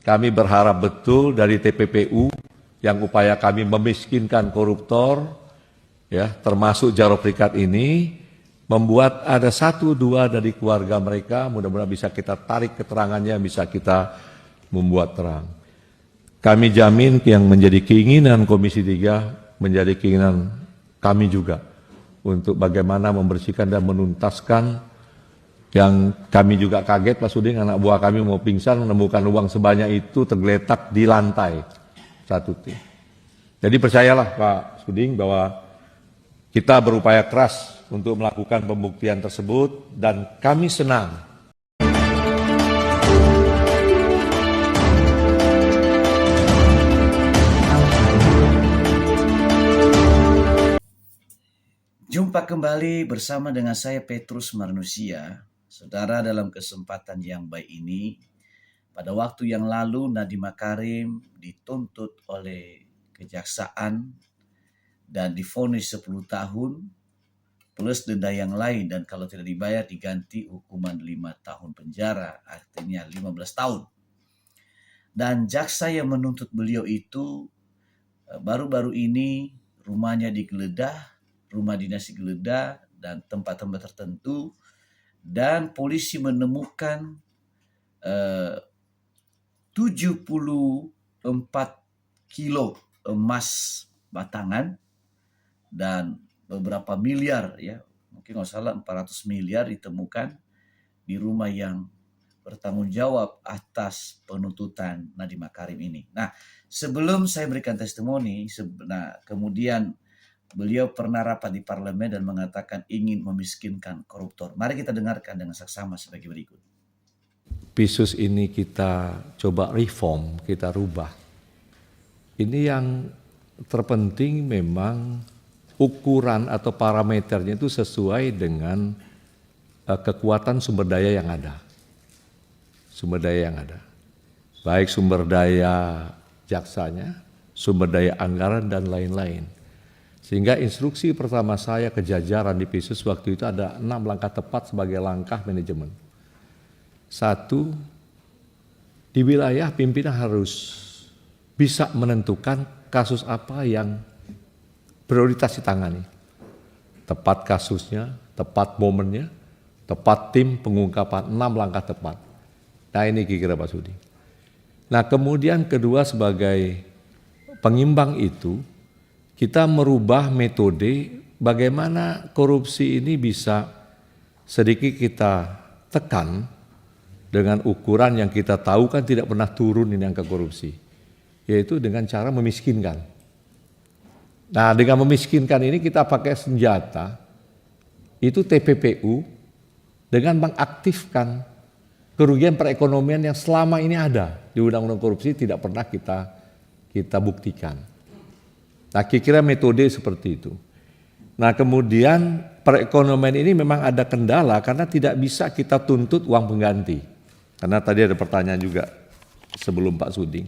Kami berharap betul dari TPPU yang upaya kami memiskinkan koruptor, ya, termasuk Jaro Prikat ini, membuat ada 1-2 dari keluarga mereka, mudah-mudahan bisa kita tarik keterangannya, bisa kita membuat terang. Kami jamin yang menjadi keinginan Komisi 3, menjadi keinginan kami juga, untuk bagaimana membersihkan dan menuntaskan. Yang kami juga kaget Pak Suding, anak buah kami mau pingsan menemukan uang sebanyak itu tergeletak di lantai 1T. Jadi percayalah Pak Suding bahwa kita berupaya keras untuk melakukan pembuktian tersebut dan kami senang. Jumpa kembali bersama dengan saya Petrus Marnusia. Saudara, dalam kesempatan yang baik ini, pada waktu yang lalu Nadiem Makarim dituntut oleh kejaksaan dan divonis 10 tahun plus denda yang lain, dan kalau tidak dibayar diganti hukuman 5 tahun penjara, artinya 15 tahun. Dan jaksa yang menuntut beliau itu baru-baru ini rumahnya digeledah, rumah dinas digeledah dan tempat-tempat tertentu, dan polisi menemukan 74 kilo emas batangan dan beberapa miliar, ya mungkin nggak salah 400 miliar ditemukan di rumah yang bertanggung jawab atas penuntutan Nadiem Makarim ini. Nah, sebelum saya berikan testimoni, kemudian beliau pernah rapat di parlemen dan mengatakan ingin memiskinkan koruptor. Mari kita dengarkan dengan saksama sebagai berikut. Pisus ini kita coba reform, kita rubah. Ini yang terpenting memang ukuran atau parameternya itu sesuai dengan kekuatan sumber daya yang ada. Sumber daya yang ada. Baik sumber daya jaksanya, sumber daya anggaran dan lain-lain. Sehingga instruksi pertama saya ke jajaran di Pisus waktu itu ada 6 langkah tepat sebagai langkah manajemen. 1, di wilayah pimpinan harus bisa menentukan kasus apa yang prioritas ditangani. Tepat kasusnya, tepat momennya, tepat tim pengungkapan, 6 langkah tepat. Nah ini kira-kira Pak Sudi. Nah kemudian kedua sebagai pengimbang itu, kita merubah metode bagaimana korupsi ini bisa sedikit kita tekan dengan ukuran yang kita tahu kan tidak pernah turun ini angka korupsi, yaitu dengan cara memiskinkan. Nah dengan memiskinkan ini kita pakai senjata, itu TPPU dengan mengaktifkan kerugian perekonomian yang selama ini ada di Undang-Undang Korupsi tidak pernah kita buktikan. Nah kira-kira metode seperti itu. Nah kemudian perekonomian ini memang ada kendala karena tidak bisa kita tuntut uang pengganti. Karena tadi ada pertanyaan juga sebelum Pak Suding.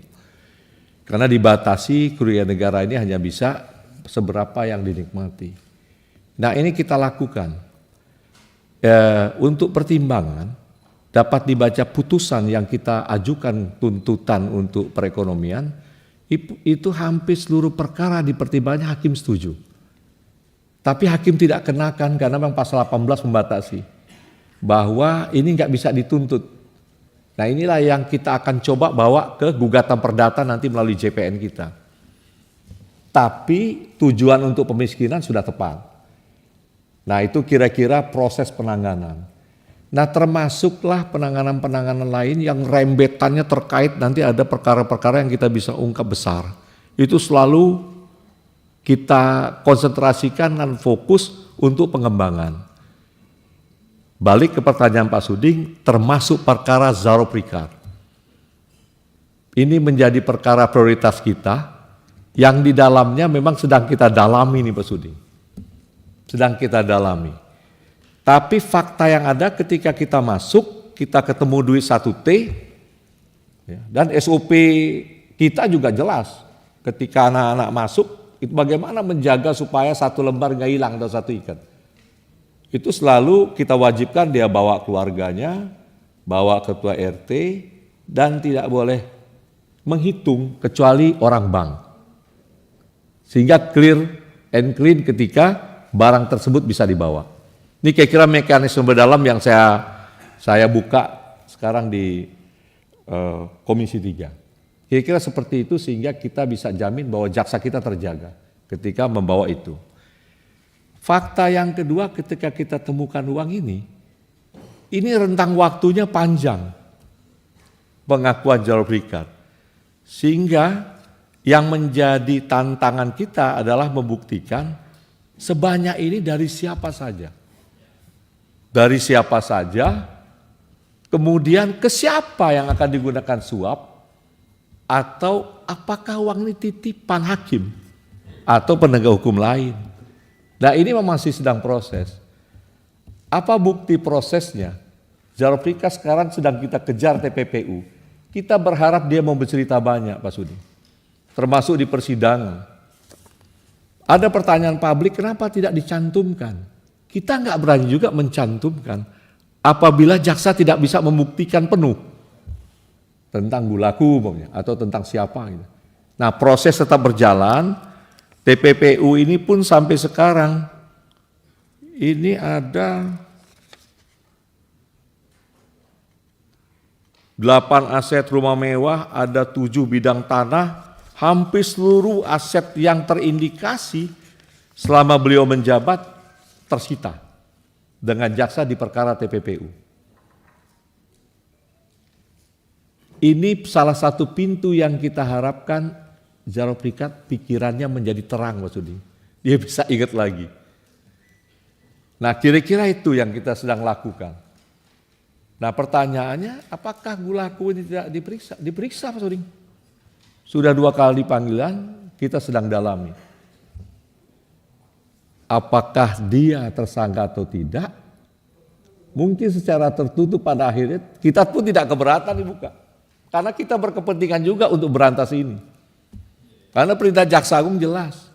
Karena dibatasi kerugian negara ini hanya bisa seberapa yang dinikmati. Nah ini kita lakukan. Untuk pertimbangan dapat dibaca putusan yang kita ajukan tuntutan untuk perekonomian, itu hampir seluruh perkara dipertimbangkannya hakim setuju. Tapi hakim tidak kenakan karena memang pasal 18 membatasi bahwa ini nggak bisa dituntut. Nah inilah yang kita akan coba bawa ke gugatan perdata nanti melalui JPN kita. Tapi tujuan untuk pemiskinan sudah tepat. Nah itu kira-kira proses penanganan. Nah termasuklah penanganan-penanganan lain yang rembetannya terkait nanti ada perkara-perkara yang kita bisa ungkap besar. Itu selalu kita konsentrasikan dan fokus untuk pengembangan. Balik ke pertanyaan Pak Suding, termasuk perkara Jaro Prikat. Ini menjadi perkara prioritas kita yang di dalamnya memang sedang kita dalami nih Pak Suding. Sedang kita dalami. Tapi fakta yang ada ketika kita masuk, kita ketemu duit 1T, ya, dan SOP kita juga jelas. Ketika anak-anak masuk, itu bagaimana menjaga supaya 1 lembar nggak hilang atau 1 ikat. Itu selalu kita wajibkan dia bawa keluarganya, bawa ketua RT, dan tidak boleh menghitung kecuali orang bank. Sehingga clear and clean ketika barang tersebut bisa dibawa. Ini kira-kira mekanisme berdalam yang saya buka sekarang di Komisi 3. Kira-kira seperti itu sehingga kita bisa jamin bahwa jaksa kita terjaga ketika membawa itu. Fakta yang kedua, ketika kita temukan uang ini rentang waktunya panjang pengakuan jalur berikat. Sehingga yang menjadi tantangan kita adalah membuktikan sebanyak ini dari siapa saja. Dari siapa saja, kemudian ke siapa yang akan digunakan suap, atau apakah uang ini titipan hakim atau penegak hukum lain. Nah, ini masih sedang proses. Apa bukti prosesnya? Jalur berikat sekarang sedang kita kejar TPPU. Kita berharap dia mau bercerita banyak, Pak Sudi. Termasuk di persidangan. Ada pertanyaan publik, kenapa tidak dicantumkan? Kita nggak berani juga mencantumkan apabila jaksa tidak bisa membuktikan penuh tentang Gulaku umpamanya, atau tentang siapa. Gitu. Nah, proses tetap berjalan. TPPU ini pun sampai sekarang ini ada 8 aset rumah mewah, ada 7 bidang tanah, hampir seluruh aset yang terindikasi selama beliau menjabat tersita dengan jaksa di perkara TPPU. Ini salah satu pintu yang kita harapkan jalur berikat pikirannya menjadi terang, Mas Sudi. Dia bisa ingat lagi. Nah, kira-kira itu yang kita sedang lakukan. Nah, pertanyaannya, apakah Gulaku ini tidak diperiksa? Diperiksa, Mas Sudi. Sudah 2 kali panggilan, kita sedang dalami. Apakah dia tersangka atau tidak? Mungkin secara tertutup pada akhirnya kita pun tidak keberatan dibuka. Karena kita berkepentingan juga untuk berantas ini. Karena perintah jaksa agung jelas.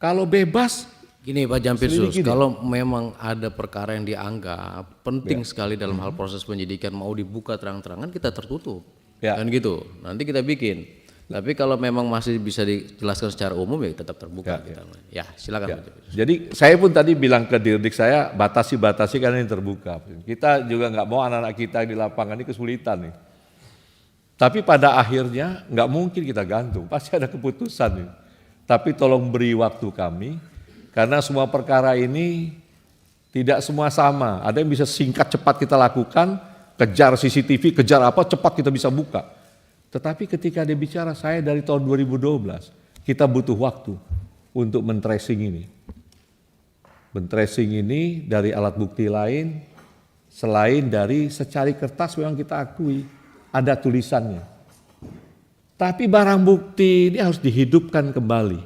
Kalau bebas, gini Pak Jampitsus, kalau memang ada perkara yang dianggap penting sekali dalam hal proses penyidikan mau dibuka terang-terangan, kita tertutup. Kan gitu. Nanti kita bikin. Tapi kalau memang masih bisa dijelaskan secara umum ya tetap terbuka. Ya, silakan Pak Jampitsus. Jadi saya pun tadi bilang ke Dirdik saya batasi karena ini terbuka. Kita juga nggak mau anak-anak kita di lapangan ini kesulitan nih. Tapi pada akhirnya nggak mungkin kita gantung, pasti ada keputusan nih. Tapi tolong beri waktu kami, karena semua perkara ini tidak semua sama. Ada yang bisa singkat cepat kita lakukan, kejar CCTV, kejar apa, cepat kita bisa buka. Tetapi ketika dia bicara saya dari tahun 2012, kita butuh waktu untuk men-tracing ini. Men-tracing ini dari alat bukti lain, selain dari secari kertas memang kita akui. Ada tulisannya. Tapi barang bukti ini harus dihidupkan kembali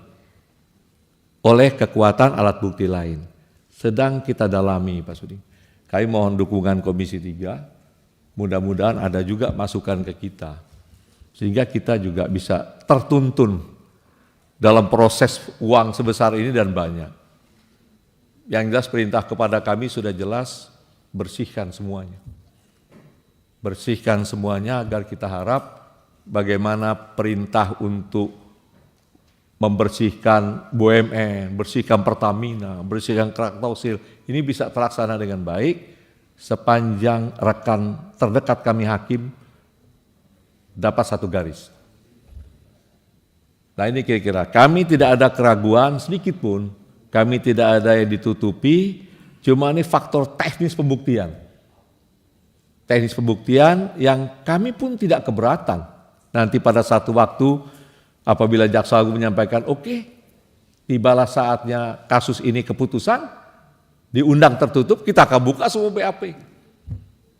oleh kekuatan alat bukti lain. Sedang kita dalami, Pak Sudi. Kami mohon dukungan Komisi 3, mudah-mudahan ada juga masukan ke kita. Sehingga kita juga bisa tertuntun dalam proses uang sebesar ini dan banyak. Yang jelas perintah kepada kami sudah jelas, bersihkan semuanya. Bersihkan semuanya agar kita harap bagaimana perintah untuk membersihkan BUMN, bersihkan Pertamina, bersihkan Krakatau Steel, ini bisa terlaksana dengan baik sepanjang rekan terdekat kami hakim dapat satu garis. Nah, ini kira-kira kami tidak ada keraguan sedikit pun, kami tidak ada yang ditutupi, cuma ini faktor teknis pembuktian. Teknis pembuktian yang kami pun tidak keberatan. Nanti pada satu waktu apabila jaksa agung menyampaikan oke, tibalah saatnya kasus ini keputusan, diundang tertutup, kita akan buka semua BAP.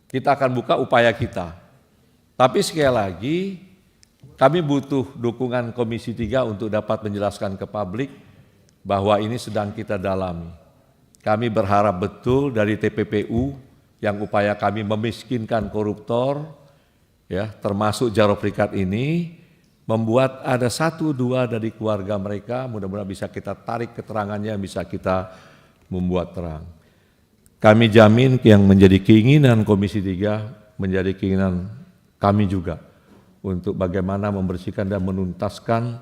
Kita akan buka upaya kita. Tapi sekali lagi, kami butuh dukungan Komisi 3 untuk dapat menjelaskan ke publik bahwa ini sedang kita dalami. Kami berharap betul dari TPPU yang upaya kami memiskinkan koruptor, ya termasuk jalur berikat ini, membuat ada 1-2 dari keluarga mereka, mudah-mudahan bisa kita tarik keterangannya, bisa kita membuat terang. Kami jamin yang menjadi keinginan Komisi 3, menjadi keinginan kami juga, untuk bagaimana membersihkan dan menuntaskan.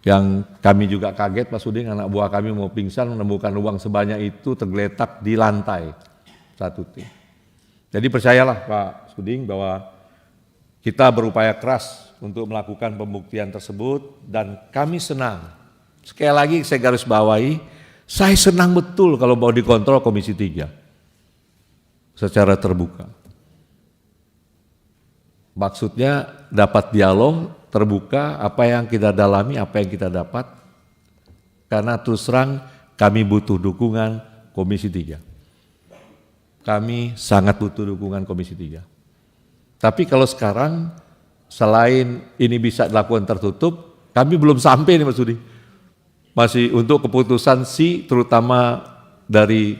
Yang kami juga kaget Pak Suding, anak buah kami mau pingsan menemukan uang sebanyak itu tergeletak di lantai satu tim. Jadi percayalah Pak Suding bahwa kita berupaya keras untuk melakukan pembuktian tersebut dan kami senang. Sekali lagi saya garis bawahi, saya senang betul kalau mau dikontrol Komisi 3 secara terbuka. Maksudnya dapat dialog terbuka, apa yang kita dalami, apa yang kita dapat. Karena terus terang kami butuh dukungan Komisi 3. Kami sangat butuh dukungan Komisi 3. Tapi kalau sekarang selain ini bisa dilakukan tertutup, kami belum sampai nih Mas Budi. Masih untuk keputusan terutama dari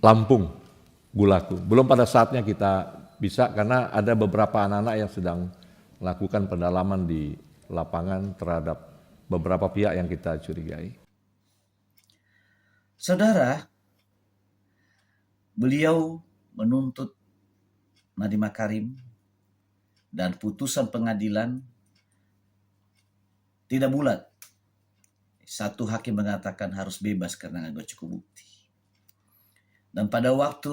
Lampung, Bulaku. Belum pada saatnya kita bisa karena ada beberapa anak-anak yang sedang melakukan pendalaman di lapangan terhadap beberapa pihak yang kita curigai. Saudara, beliau menuntut Nadiem Makarim dan putusan pengadilan tidak bulat. Satu hakim mengatakan harus bebas karena nggak cukup bukti. Dan pada waktu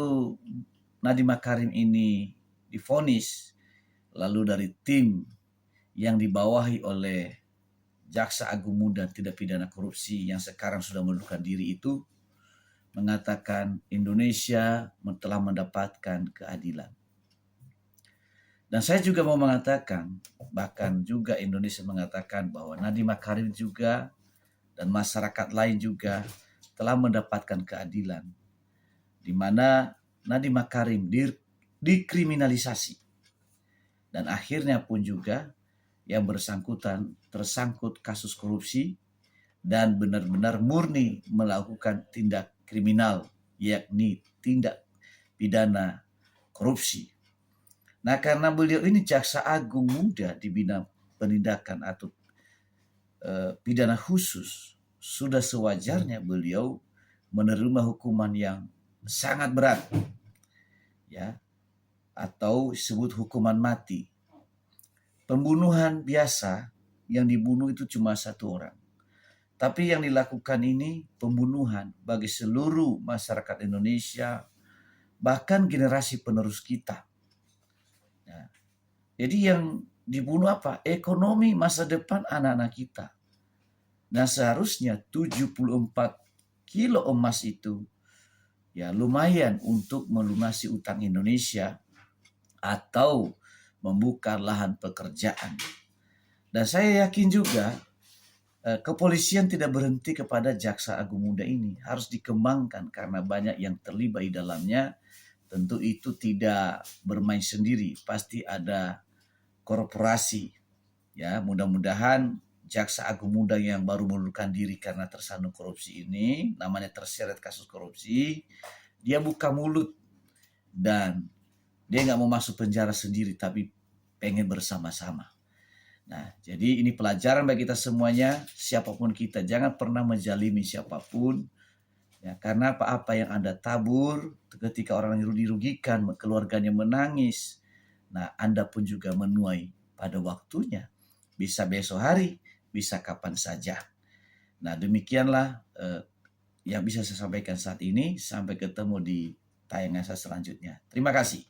Nadiem Makarim ini divonis, lalu dari tim yang dibawahi oleh Jaksa Agung Muda Tindak Pidana Korupsi yang sekarang sudah mengundurkan diri itu mengatakan Indonesia telah mendapatkan keadilan. Dan saya juga mau mengatakan, bahkan juga Indonesia mengatakan bahwa Nadiem Makarim juga dan masyarakat lain juga telah mendapatkan keadilan, di mana Nadiem Makarim dikriminalisasi. Dan akhirnya pun juga yang bersangkutan tersangkut kasus korupsi dan benar-benar murni melakukan tindak kriminal, yakni tindak pidana korupsi. Nah, karena beliau ini Jaksa Agung Muda di bidang penindakan atau pidana khusus, sudah sewajarnya beliau menerima hukuman yang sangat berat, ya, atau disebut hukuman mati. Pembunuhan biasa yang dibunuh itu cuma satu orang. Tapi yang dilakukan ini pembunuhan bagi seluruh masyarakat Indonesia, bahkan generasi penerus kita. Ya. Jadi yang dibunuh apa? Ekonomi masa depan anak-anak kita. Nah seharusnya 74 kilo emas itu ya lumayan untuk melunasi utang Indonesia atau membuka lahan pekerjaan. Dan saya yakin juga kepolisian tidak berhenti kepada Jaksa Agung Muda ini, harus dikembangkan karena banyak yang terlibat di dalamnya. Tentu itu tidak bermain sendiri, pasti ada korporasi. Ya, mudah-mudahan Jaksa Agung Muda yang baru mengundurkan diri karena tersandung korupsi ini, namanya terseret kasus korupsi, dia buka mulut dan dia nggak mau masuk penjara sendiri, tapi pengen bersama-sama. Nah, jadi ini pelajaran bagi kita semuanya, siapapun kita, jangan pernah menjalimi siapapun. Ya, karena apa yang Anda tabur, ketika orang yang dirugikan, keluarganya menangis, nah Anda pun juga menuai pada waktunya. Bisa besok hari, bisa kapan saja. Nah, demikianlah yang bisa saya sampaikan saat ini. Sampai ketemu di tayangan saya selanjutnya. Terima kasih.